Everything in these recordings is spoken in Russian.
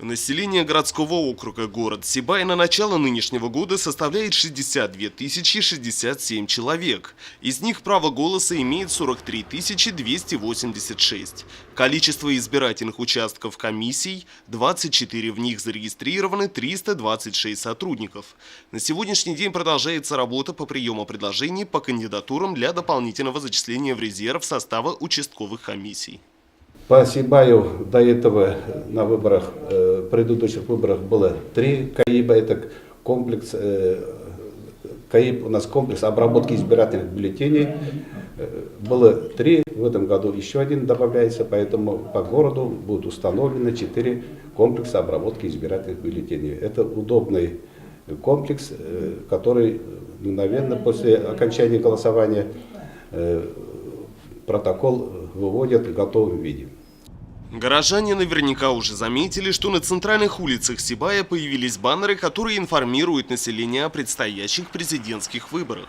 Население городского округа город Сибай на начало нынешнего года составляет 62 067 человек. Из них право голоса имеет 43 286. Количество избирательных участков комиссий – 24, в них зарегистрированы 326 сотрудников. На сегодняшний день продолжается работа по приему предложений по кандидатурам для дополнительного зачисления в резерв состава участковых комиссий. По Сибаю до этого на выборах, предыдущих выборах было 3 КАИБа. Это комплекс, КАИБ у нас комплекс обработки избирательных бюллетеней. Было 3, в этом году еще 1 добавляется, поэтому по городу будут установлены 4 комплекса обработки избирательных бюллетеней. Это удобный комплекс, который мгновенно после окончания голосования протокол выводят в готовом виде. Горожане наверняка уже заметили, что на центральных улицах Сибая появились баннеры, которые информируют население о предстоящих президентских выборах.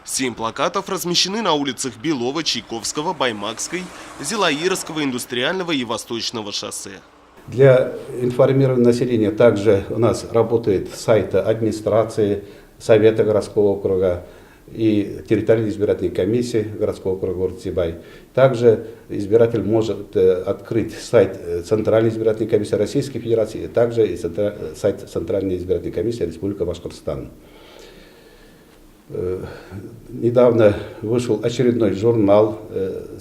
7 плакатов размещены на улицах Белова, Чайковского, Баймакской, Зилаирского, Индустриального и Восточного шоссе. Для информирования населения также у нас работает сайт администрации Совета городского округа и территориальной избирательной комиссии городского округа города Сибай. Также избиратель может открыть сайт Центральной избирательной комиссии Российской Федерации, и также и сайт Центральной избирательной комиссии Республики Башкортостан. Недавно вышел очередной журнал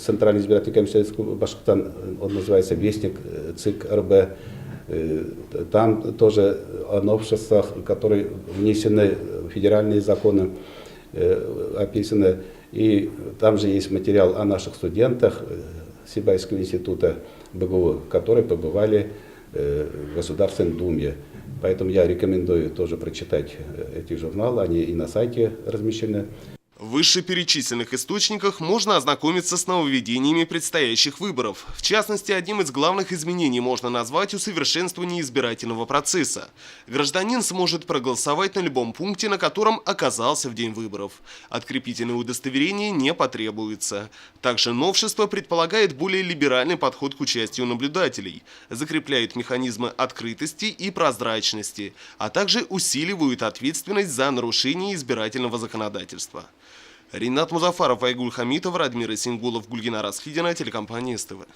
Центральной избирательной комиссии Республики Башкортостан, он называется «Вестник ЦИК РБ». Там тоже о новшествах, которые внесены в федеральные законы, описаны. И там же есть материал о наших студентах Сибайского института БГУ, которые побывали в Государственной Думе. Поэтому я рекомендую тоже прочитать эти журналы, они и на сайте размещены. В вышеперечисленных источниках можно ознакомиться с нововведениями предстоящих выборов. В частности, одним из главных изменений можно назвать усовершенствование избирательного процесса. Гражданин сможет проголосовать на любом пункте, на котором оказался в день выборов. Открепительное удостоверение не потребуется. Также новшество предполагает более либеральный подход к участию наблюдателей, закрепляет механизмы открытости и прозрачности, а также усиливают ответственность за нарушение избирательного законодательства. Ринат Музафаров, Айгуль Хамитов, Радмир Исингулов, Гульгина Расхидина, телекомпания СТВ.